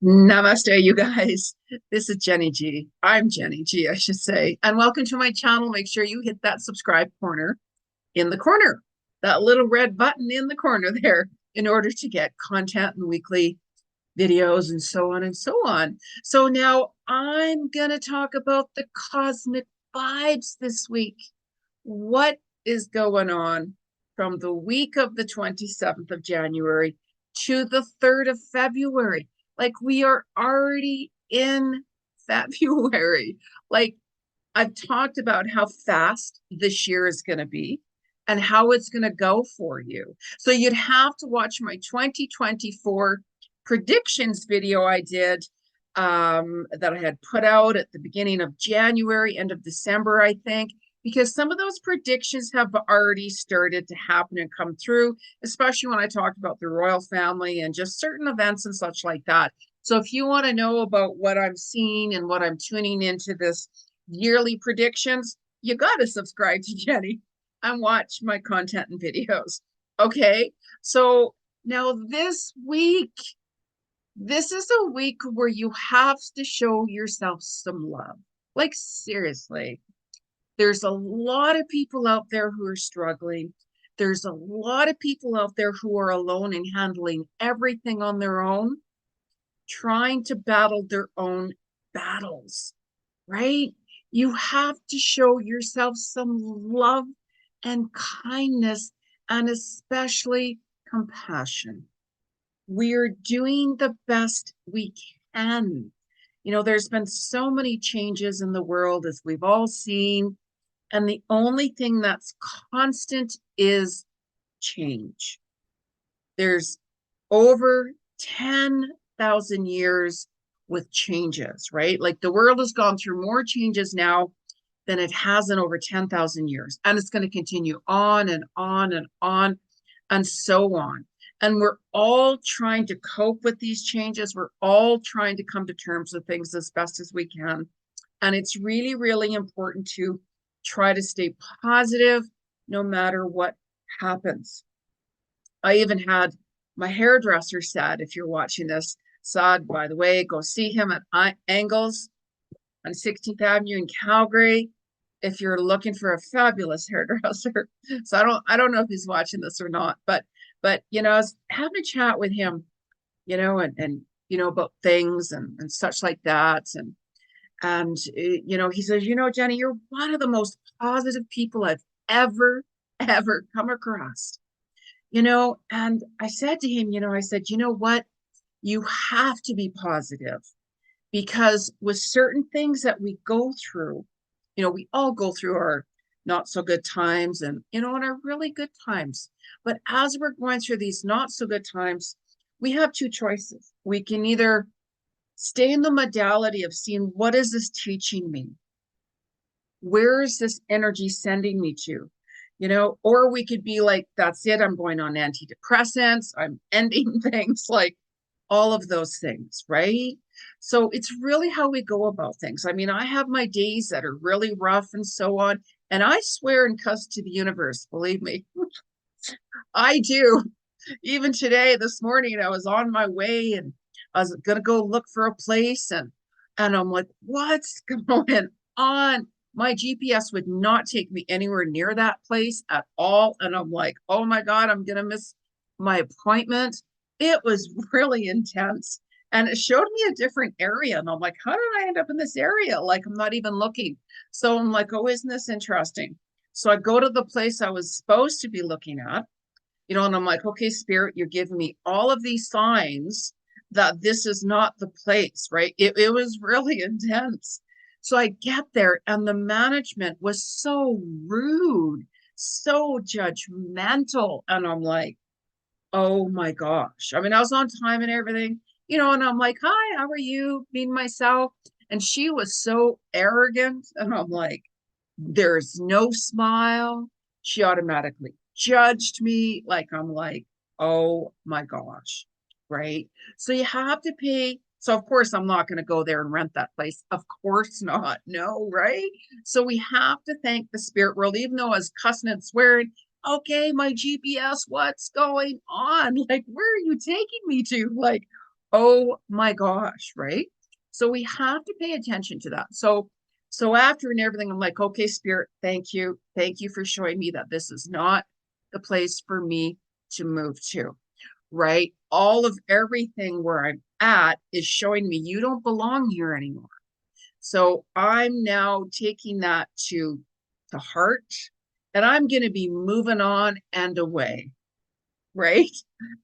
Namaste, you guys. This is Jeni Ji. I'm Jeni Ji, I should say. And welcome to my channel. Make sure you hit that subscribe corner in the corner, that little red button in the corner there, in order to get content and weekly videos and so on and so on. So now I'm going to talk about the cosmic vibes this week. What is going on from the week of the 27th of January to the 3rd of February? Like, we are already in February. Like, I've talked about how fast this year is going to be and how it's going to go for you. So you'd have to watch my 2024 predictions video I did that I had put out at the beginning of January, end of December, I think, because some of those predictions have already started to happen and come through, especially when I talked about the royal family and just certain events and such like that. So if you want to know about what I'm seeing and what I'm tuning into this yearly predictions, you got to subscribe to Jeni and watch my content and videos. Okay, so now this is a week where you have to show yourself some love. Like, seriously, there's a lot of people out there who are struggling. There's a lot of people out there who are alone and handling everything on their own, trying to battle their own battles, right? You have to show yourself some love and kindness, and especially compassion. We're doing the best we can. You know, there's been so many changes in the world, as we've all seen, and the only thing that's constant is change. There's over 10,000 years with changes, right? Like, the world has gone through more changes now than it has in over 10,000 years. And it's going to continue on and on and on and so on. And we're all trying to cope with these changes. We're all trying to come to terms with things as best as we can. And it's really, really important to try to stay positive no matter what happens. I even had my hairdresser said, if you're watching this, Saad, by the way, go see him at Angles on 16th Avenue in Calgary if you're looking for a fabulous hairdresser. So I don't know if he's watching this or not, but you know, I was having a chat with him, you know, and you know, about things and such like that. And you know, he says, you know, Jeni, you're one of the most positive people I've ever come across. You know, and I said to him, you know, I said, you know what? You have to be positive, because with certain things that we go through, you know, we all go through our not so good times and, you know, and our really good times. But as we're going through these not so good times, we have two choices. We can either stay in the modality of seeing, what is this teaching me? Where is this energy sending me to? You know, or we could be like, that's it, I'm going on antidepressants, I'm ending things, like all of those things, right? So it's really how we go about things. I mean, I have my days that are really rough and so on, and I swear and cuss to the universe, believe me. I do. Even today, this morning, I was on my way and I was gonna go look for a place, and I'm like, what's going on? My GPS would not take me anywhere near that place at all. And I'm like, oh my God, I'm gonna miss my appointment. It was really intense. And it showed me a different area. And I'm like, how did I end up in this area? Like, I'm not even looking. So I'm like, oh, isn't this interesting? So I go to the place I was supposed to be looking at, you know, and I'm like, okay, Spirit, you're giving me all of these signs that this is not the place, right? It was really intense. So I get there, and the management was so rude, so judgmental. And I'm like, oh my gosh. I mean, I was on time and everything, you know, and I'm like, hi, how are you? Being myself. And she was so arrogant. And I'm like, there's no smile. She automatically judged me. Like, I'm like, oh my gosh. Right. So you have to pay. So of course I'm not going to go there and rent that place. Of course not. No, right? So we have to thank the spirit world, even though I was cussing and swearing. Okay, my GPS, what's going on? Like, where are you taking me to? Like, Oh my gosh, right? So we have to pay attention to that. So after and everything, I'm like, okay, spirit, thank you. Thank you for showing me that this is not the place for me to move to, right? All of everything where I'm at is showing me you don't belong here anymore. So I'm now taking that to heart, and I'm going to be moving on and away, right?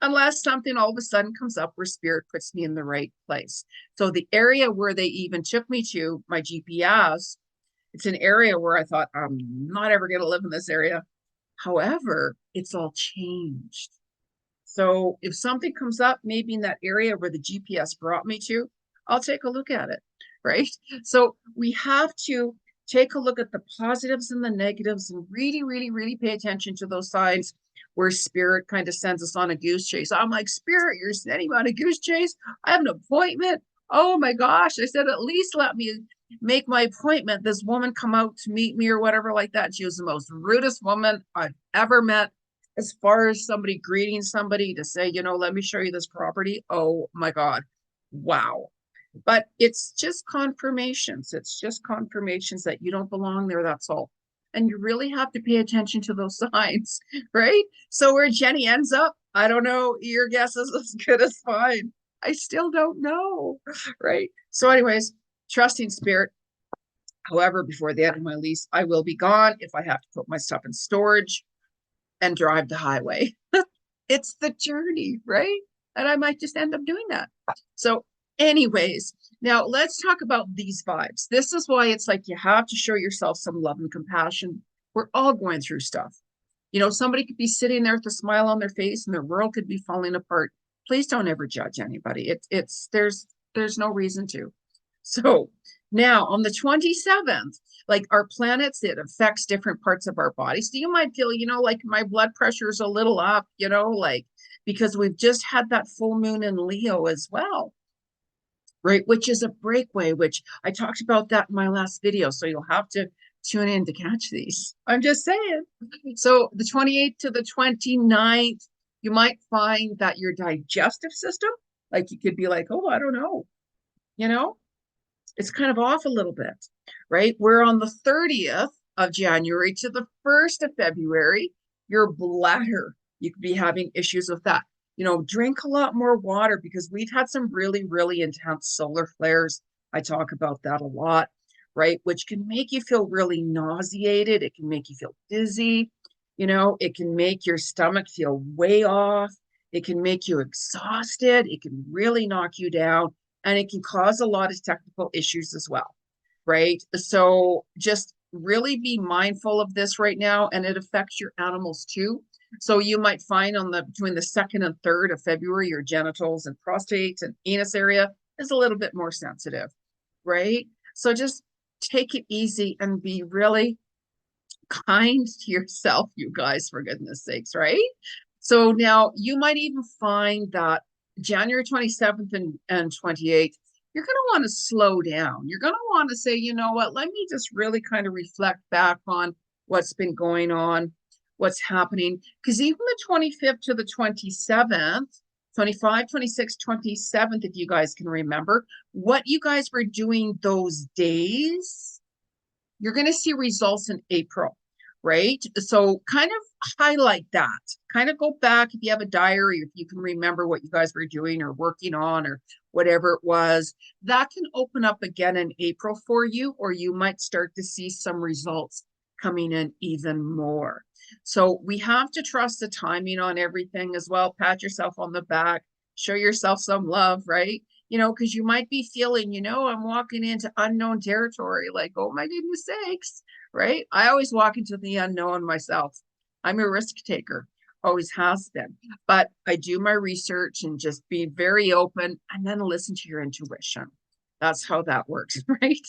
Unless something all of a sudden comes up where spirit puts me in the right place. So the area where they even took me to, my GPS, it's an area where I thought I'm not ever going to live in this area. However, it's all changed. So if something comes up, maybe in that area where the GPS brought me to, I'll take a look at it, right? So we have to take a look at the positives and the negatives and really, really, really pay attention to those signs where spirit kind of sends us on a goose chase. I'm like, spirit, you're sending me on a goose chase. I have an appointment. Oh my gosh. I said, at least let me make my appointment. This woman come out to meet me or whatever like that. She was the most rudest woman I've ever met as far as somebody greeting somebody to say, let me show you this property. Oh my God. Wow. But it's just confirmations. It's just confirmations that you don't belong there. That's all. And you really have to pay attention to those signs, right? So where Jeni ends up, I don't know. Your guess is as good as mine. I still don't know, right? So anyways, trusting spirit. However, before the end of my lease, I will be gone if I have to put my stuff in storage and drive the highway. It's the journey, right? And I might just end up doing that. So, anyways, now let's talk about these vibes. This is why it's like you have to show yourself some love and compassion. We're all going through stuff. Somebody could be sitting there with a smile on their face and their world could be falling apart. Please don't ever judge anybody. It's there's no reason to. So now on the 27th, like our planets, it affects different parts of our body. So you might feel, like my blood pressure is a little up, like because we've just had that full moon in Leo as well, right? Which is a breakaway, which I talked about that in my last video. So you'll have to tune in to catch these. I'm just saying. So the 28th to the 29th, you might find that your digestive system, like you could be like, oh, I don't know, you know, it's kind of off a little bit, right? We're on the 30th of January to the 1st of February, your bladder, you could be having issues with that. Drink a lot more water because we've had some really, really intense solar flares. I talk about that a lot, right? Which can make you feel really nauseated. It can make you feel dizzy. It can make your stomach feel way off. It can make you exhausted. It can really knock you down and it can cause a lot of technical issues as well, right? So just really be mindful of this right now, and it affects your animals too. So you might find between the 2nd and 3rd of February, your genitals and prostate and anus area is a little bit more sensitive, right? So just take it easy and be really kind to yourself, you guys, for goodness sakes, right? So now you might even find that January 27th and 28th, you're going to want to slow down. You're going to want to say, you know what, let me just really kind of reflect back on what's been going on, what's happening. Because even the 25th to the 27th, 25, 26, 27th, if you guys can remember, what you guys were doing those days, you're going to see results in April, right? So kind of highlight that. Kind of go back if you have a diary, if you can remember what you guys were doing or working on or whatever it was. That can open up again in April for you, or you might start to see some results coming in even more. So we have to trust the timing on everything as well. Pat yourself on the back, show yourself some love, right? Because you might be feeling, I'm walking into unknown territory, like, oh my goodness sakes, right? I always walk into the unknown myself. I'm a risk taker, always has been, but I do my research and just be very open and then listen to your intuition. That's how that works, right?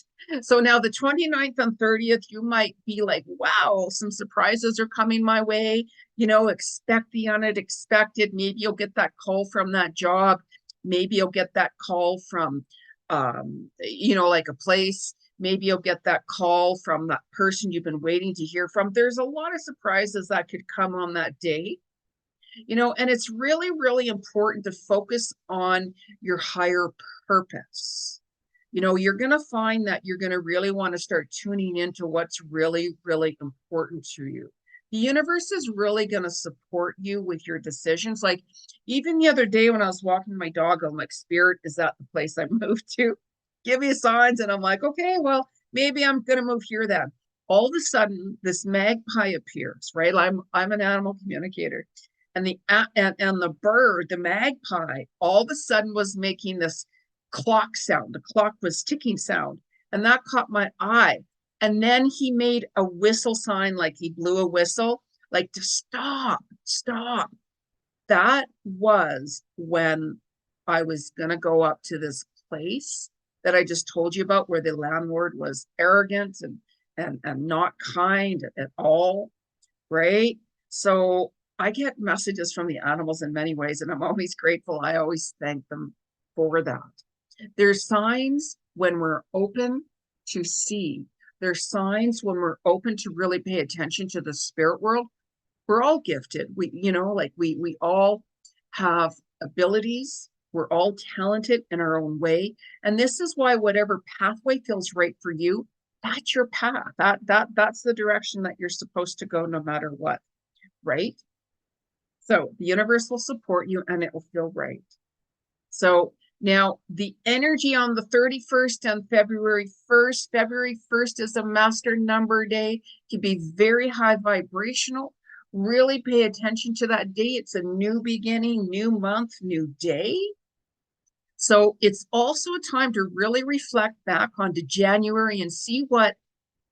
So now the 29th and 30th, you might be like, wow, some surprises are coming my way. Expect the unexpected. Maybe you'll get that call from that job. Maybe you'll get that call from, like a place. Maybe you'll get that call from that person you've been waiting to hear from. There's a lot of surprises that could come on that day. And it's really, really important to focus on your higher purpose. You're going to find that you're going to really want to start tuning into what's really, really important to you. The universe is really going to support you with your decisions. Like even the other day when I was walking my dog, I'm like, Spirit is at the place I moved to. Give me signs. And I'm like, okay, well, maybe I'm going to move here then. All of a sudden, this magpie appears, right? I'm an animal communicator. And the bird, the magpie, all of a sudden was making this clock sound. The clock was ticking sound, and that caught my eye. And then he made a whistle sign, like he blew a whistle, like to stop, stop. That was when I was going to go up to this place that I just told you about, where the landlord was arrogant and not kind at all, right? So I get messages from the animals in many ways, and I'm always grateful. I always thank them for that. There's signs when we're open to see. There's signs when we're open to really pay attention to the spirit world. We're all gifted. We all have abilities. We're all talented in our own way. And this is why whatever pathway feels right for you, that's your path. That's the direction that you're supposed to go no matter what, right? So the universe will support you and it will feel right. So now the energy on the 31st and February 1st. February 1st is a master number day. It can be very high vibrational. Really pay attention to that day. It's a new beginning, new month, new day. So it's also a time to really reflect back onto January and see what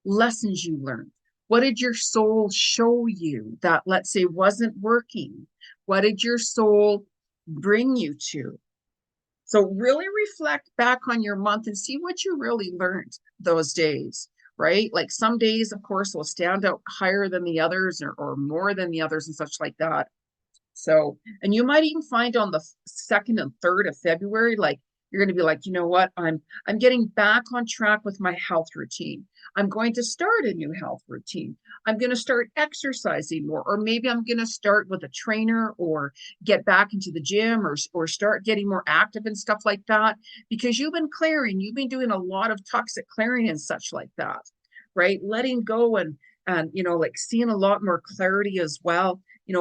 lessons you learned. What did your soul show you that, let's say, wasn't working? What did your soul bring you to? So really reflect back on your month and see what you really learned those days, right? Like some days, of course, will stand out higher than the others or more than the others and such like that. So, and you might even find on the 2nd and 3rd of February, like you're going to be like, you know what, I'm getting back on track with my health routine. I'm going to start a new health routine. I'm going to start exercising more, or maybe I'm going to start with a trainer or get back into the gym or start getting more active and stuff like that, because you've been clearing, you've been doing a lot of toxic clearing and such like that, right? Letting go and like seeing a lot more clarity as well.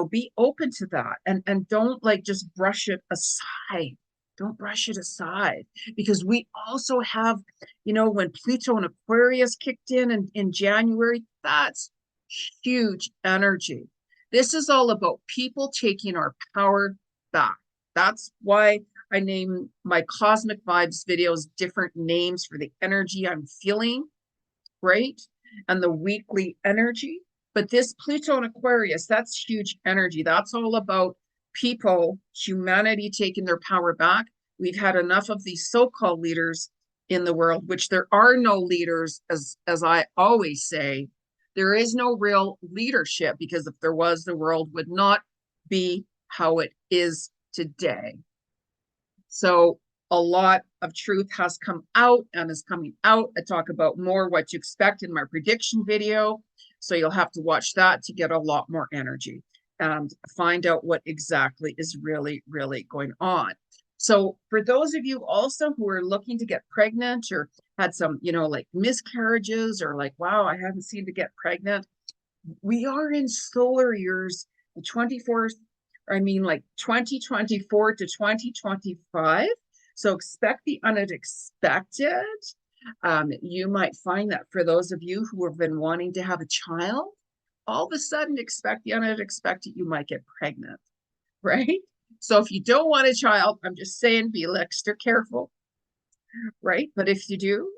Be open to that and don't like just brush it aside. Don't brush it aside, because we also have, when Pluto and Aquarius kicked in January, that's huge energy. This is all about people taking our power back. That's why I name my Cosmic Vibes videos different names for the energy I'm feeling, right? And the weekly energy. But this Pluto and Aquarius, that's huge energy. That's all about people, humanity taking their power back. We've had enough of these so-called leaders in the world, which there are no leaders, as I always say. There is no real leadership, because if there was, the world would not be how it is today. So a lot of truth has come out and is coming out. I talk about more what to expect in my prediction video. So you'll have to watch that to get a lot more energy and find out what exactly is really, really going on. So for those of you also who are looking to get pregnant or had some, like miscarriages, or like, wow, I haven't seemed to get pregnant. We are in solar years, the 2024 to 2025. So expect the unexpected. You might find that for those of you who have been wanting to have a child, all of a sudden expect the unexpected, you might get pregnant, right? So if you don't want a child, I'm just saying, be extra careful, right? But if you do,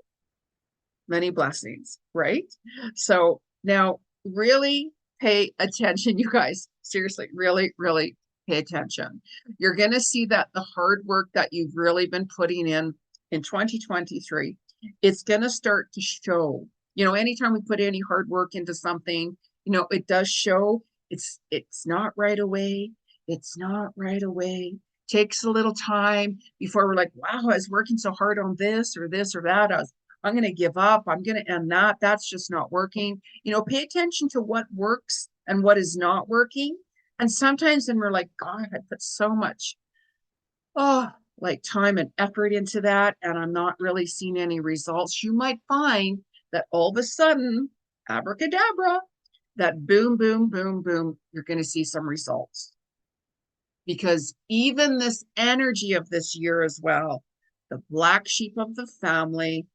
many blessings, right? So now really pay attention, you guys. Seriously, really, really pay attention. You're going to see that the hard work that you've really been putting in 2023, it's going to start to show. Anytime we put any hard work into something, it does show. It's not right away. It's not right away. Takes a little time before we're like, wow, I was working so hard on this or that. I'm going to give up. I'm going to end that. That's just not working. Pay attention to what works and what is not working. And sometimes then we're like, God, I put so much, oh, like time and effort into that, and I'm not really seeing any results. You might find that all of a sudden, abracadabra, that boom, boom, boom, boom, you're going to see some results. Because even this energy of this year as well, the black sheep of the family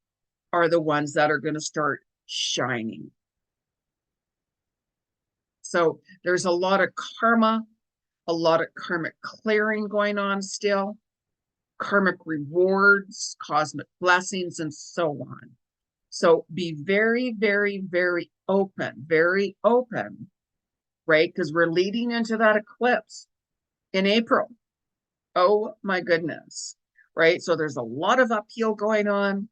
are the ones that are going to start shining. So there's a lot of karma, a lot of karmic clearing going on still, karmic rewards, cosmic blessings, and so on. So be very, very, very open, right? Because we're leading into that eclipse in April. Oh my goodness, right? So there's a lot of upheaval going on,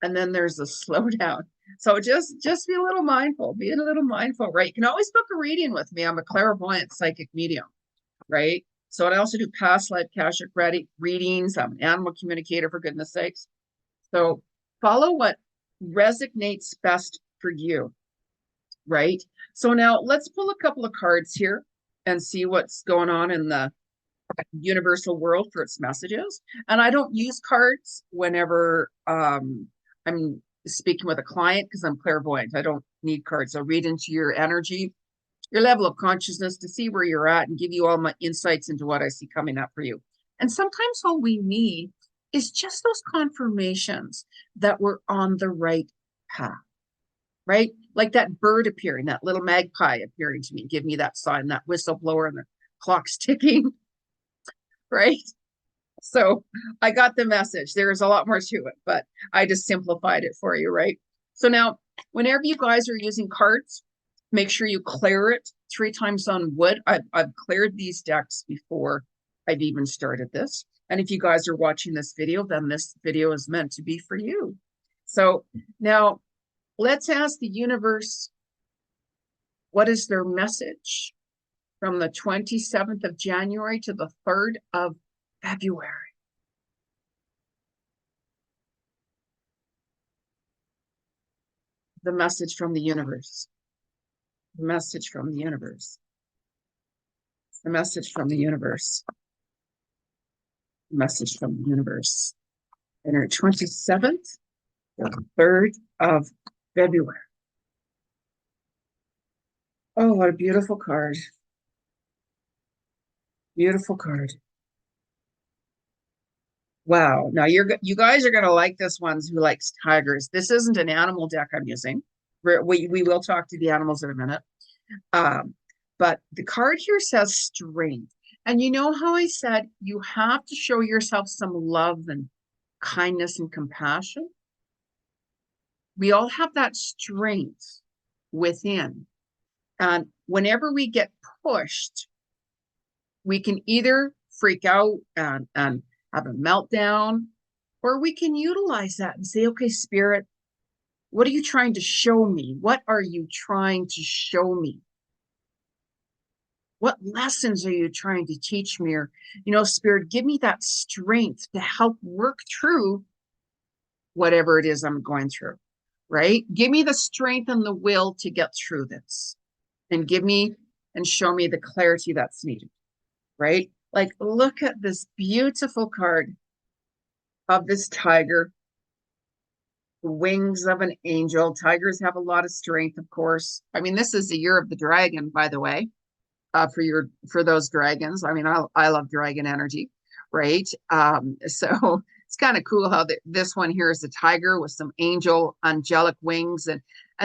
and then there's a slowdown. So just be a little mindful, right? You can always book a reading with me. I'm a clairvoyant psychic medium, right? So I also do past life akashic readings. I'm an animal communicator, for goodness sakes. So follow what resonates best for you, right? So now let's pull a couple of cards here and see what's going on in the universal world for its messages. And I don't use cards whenever I'm speaking with a client because I'm clairvoyant. I don't need cards. I'll read into your energy, your level of consciousness to see where you're at and give you all my insights into what I see coming up for you. And sometimes all we need is just those confirmations that we're on the right path, right? Like that bird appearing, that little magpie appearing to me, give me that sign, that whistleblower and the clock's ticking, right? So I got the message. There's a lot more to it, but I just simplified it for you, right? So now, whenever you guys are using cards, make sure you clear it 3 times on wood. I've cleared these decks before I've even started this. And if you guys are watching this video, then this video is meant to be for you. So now let's ask the universe, what is their message from the 27th of January to the 3rd of February? The message from the universe. The message from the universe. The message from the universe. The message from the universe. And our 27th, the 3rd of February. Oh, what a beautiful card. Beautiful card. Wow. Now you guys are going to like this ones who likes tigers. This isn't an animal deck I'm using. We will talk to the animals in a minute. But the card here says strength. And you know how I said you have to show yourself some love and kindness and compassion? We all have that strength within. And whenever we get pushed, we can either freak out and have a meltdown, or we can utilize that and say, okay, Spirit, what are you trying to show me? What are you trying to show me? What lessons are you trying to teach me? Or, Spirit, give me that strength to help work through whatever it is I'm going through, right? Give me the strength and the will to get through this, and give me and show me the clarity that's needed, right? Like, look at this beautiful card of this tiger, the wings of an angel. Tigers have a lot of strength, of course. I mean, this is the year of the dragon, by the way, for those dragons. I mean, I love dragon energy, right? So it's kind of cool how this one here is a tiger with some angelic wings, and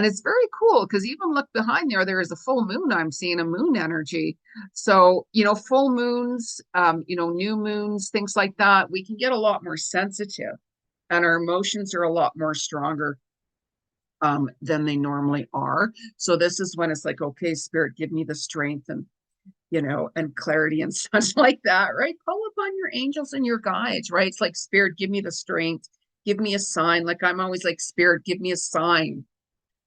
it's very cool because even look behind there is a full moon. I'm seeing a moon energy. So, full moons, new moons, things like that, we can get a lot more sensitive and our emotions are a lot more stronger than they normally are. So this is when it's like, okay, Spirit, give me the strength and clarity and such like that, right? Call upon your angels and your guides, right? It's like, Spirit, give me the strength, give me a sign. Like I'm always like, Spirit, give me a sign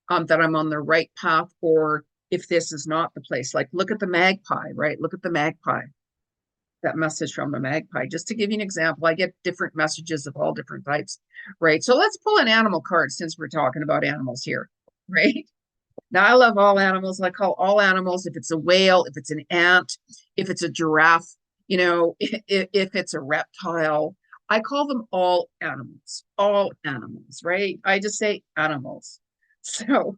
that I'm on the right path, or if this is not the place. Like, look at the magpie, right? Look at the magpie, that message from the magpie. Just to give you an example, I get different messages of all different types, right? So let's pull an animal card since we're talking about animals here, right? Now, I love all animals. I call all animals, if it's a whale, if it's an ant, if it's a giraffe, if it's a reptile, I call them all animals, right? I just say animals. So,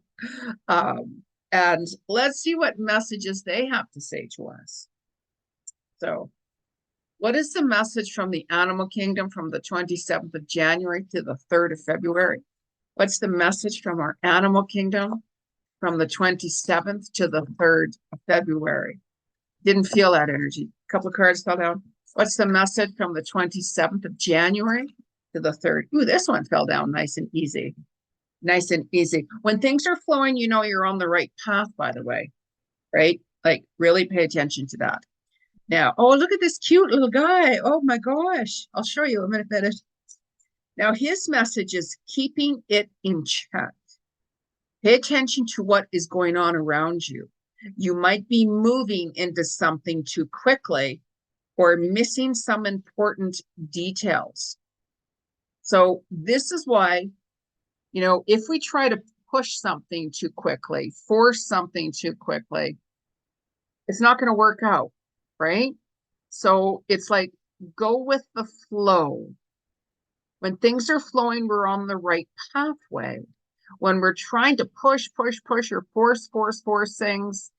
um, and let's see what messages they have to say to us. So, what is the message from the animal kingdom from the 27th of January to the 3rd of February? What's the message from our animal kingdom from the 27th to the 3rd of February? Didn't feel that energy. A couple of cards fell down. What's the message from the 27th of January to the 3rd? Ooh, this one fell down nice and easy. Nice and easy. When things are flowing, you know you're on the right path, by the way, right? Like, really pay attention to that. Now, oh, look at this cute little guy. Oh my gosh. I'll show you in a minute. Now, his message is keeping it in check. Pay attention to what is going on around you. You might be moving into something too quickly or missing some important details. So this is why, if we try to push something too quickly, force something too quickly, it's not going to work out, right? So it's like, go with the flow. When things are flowing, we're on the right pathway. When we're trying to push or force things,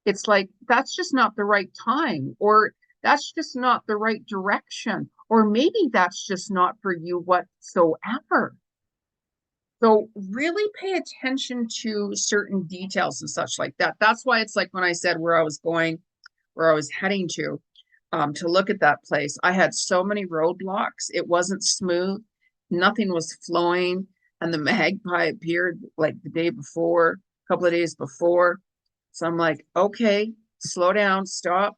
it's like, that's just not the right time, or that's just not the right direction, or maybe that's just not for you whatsoever. So really pay attention to certain details and such like that. That's why it's like when I said where I was going, where I was heading to look at that place, I had so many roadblocks. It wasn't smooth. Nothing was flowing. And the magpie appeared like the day before, a couple of days before. So I'm like, okay, slow down, stop,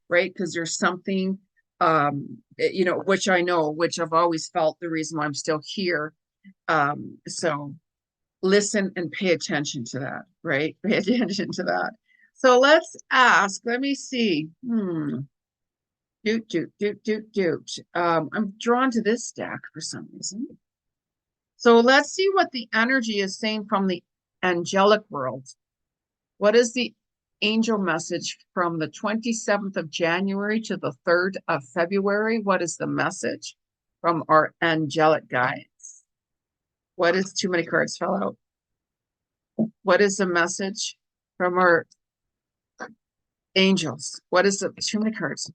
right? Because there's something, which I know, which I've always felt the reason why I'm still here. So listen and pay attention to that, right? Pay attention to that. So let's ask, let me see. I'm drawn to this deck for some reason. So let's see what the energy is saying from the angelic world. What is the angel message from the 27th of January to the 3rd of February? What is the message from our angelic guides? What is, too many cards fell out. What is the message from our angels? What is the, too many cards.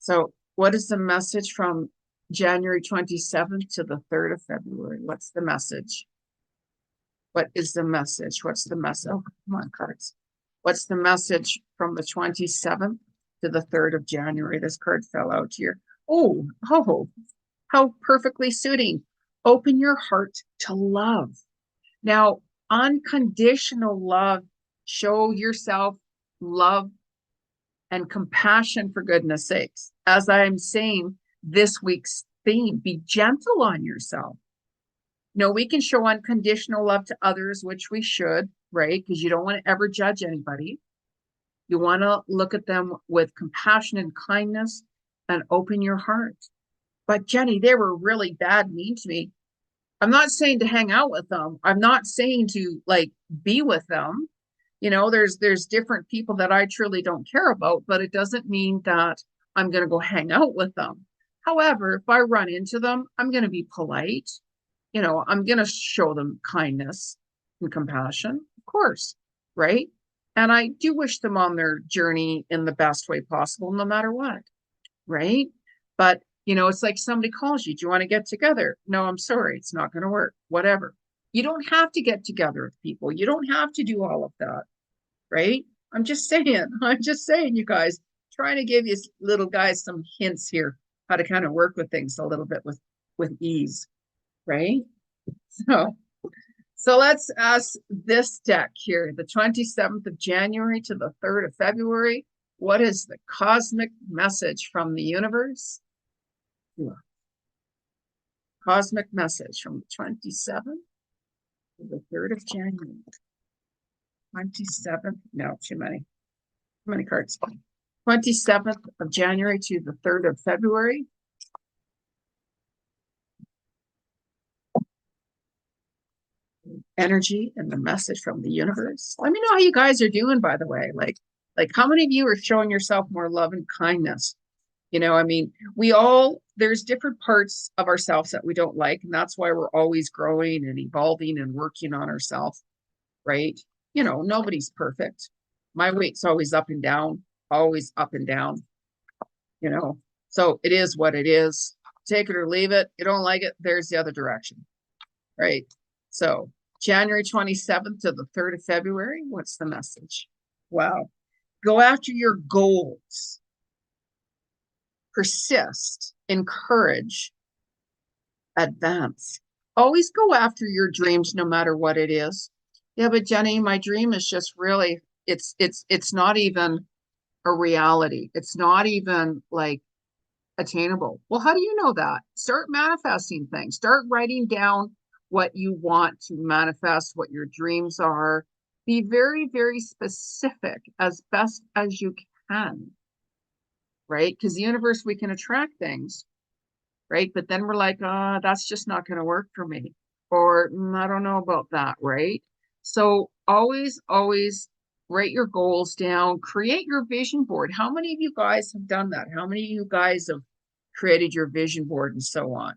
So what is the message from January 27th to the 3rd of February? What's the message? What is the message? What's the message? Oh, come on, cards. What's the message from the 27th to the 3rd of January? This card fell out here. Oh, how perfectly suiting. Open your heart to love. Now, unconditional love, show yourself love and compassion, for goodness sakes. As I'm saying, this week's theme, be gentle on yourself. We can show unconditional love to others, which we should, right? Because you don't want to ever judge anybody. You want to look at them with compassion and kindness and open your heart. But Jeni, they were really bad, mean to me. I'm not saying to hang out with them. I'm not saying to like be with them. There's different people that I truly don't care about, but it doesn't mean that I'm going to go hang out with them. However, if I run into them, I'm going to be polite. I'm going to show them kindness and compassion, of course, right? And I do wish them on their journey in the best way possible, no matter what, right? But, it's like somebody calls you, do you want to get together? No, I'm sorry, it's not going to work, whatever. You don't have to get together with people. You don't have to do all of that, right? I'm just saying, you guys, trying to give you little guys some hints here, how to kind of work with things a little bit with ease, right? So let's ask this deck here, the 27th of January to the 3rd of February. What is the cosmic message from the universe? Cosmic message from the 27th to the 3rd of January. 27th, no, too many cards. 27th of January to the 3rd of February. energy and the message from the universe. Let me know how you guys are doing, by the way. Like how many of you are showing yourself more love and kindness? You know, I mean, there's different parts of ourselves that we don't like, and that's why we're always growing and evolving and working on ourselves, right? You know, nobody's perfect. My weight's always up and down, always up and down, you know. So it is what it is. Take it or leave it. You don't like it, there's the other direction, right? So January 27th to the 3rd of February, what's the message? Wow. Go after your goals. Persist, encourage, advance. Always go after your dreams no matter what it is. Yeah, but Jeni, my dream is just really it's not even a reality. It's not even like attainable. Well, how do you know that? Start manifesting things. Start writing down what you want to manifest, what your dreams are. Be very, very specific as best as you can, right? Because the universe, we can attract things, right? But then we're like, that's just not going to work for me. Or I don't know about that, right? So always, always write your goals down, create your vision board. How many of you guys have done that? How many of you guys have created your vision board and so on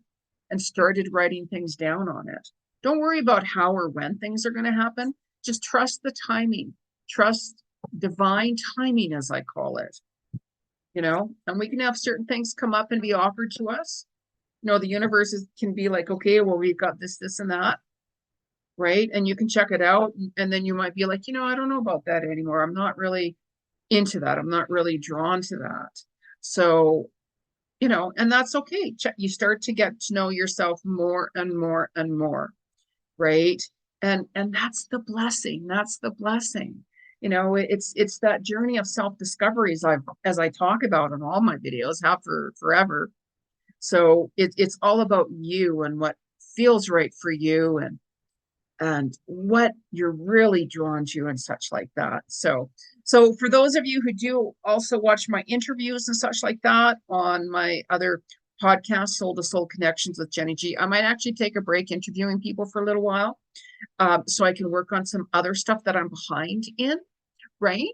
and started writing things down on it? Don't worry about how or when things are going to happen. Just trust the timing, trust divine timing, as I call it, you know, and we can have certain things come up and be offered to us. You know, the universe can be like, okay, well, we've got this, and that, right? And you can check it out. And then you might be like, you know, I don't know about that anymore. I'm not really into that. I'm not really drawn to that. So, you know, and that's okay. You start to get to know yourself more and more and more, right? And that's the blessing. That's the blessing. You know, it's that journey of self-discovery as I talk about in all my videos, have for forever. So it's all about you and what feels right for you and what you're really drawn to and such like that. So for those of you who do also watch my interviews and such like that on my other podcast, Soul to Soul Connections with Jeni Ji, I might actually take a break interviewing people for a little while, so I can work on some other stuff that I'm behind in, right?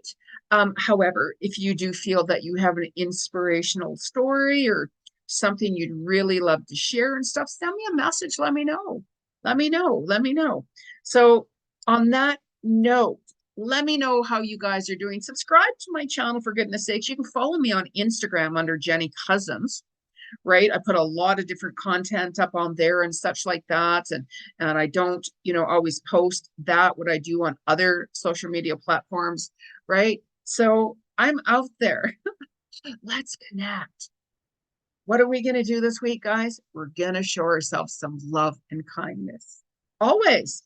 However, if you do feel that you have an inspirational story or something you'd really love to share and stuff, send me a message. Let me know. Let me know. Let me know. So on that note, let me know how you guys are doing. Subscribe to my channel, for goodness sakes. You can follow me on Instagram under Jeni Cousins, right? I put a lot of different content up on there and such like that. And I don't, you know, always post that, what I do on other social media platforms, right? So I'm out there. Let's connect. What are we going to do this week, guys? We're going to show ourselves some love and kindness. Always,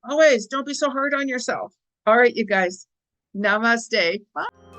always. Don't be so hard on yourself. All right, you guys. Namaste. Bye.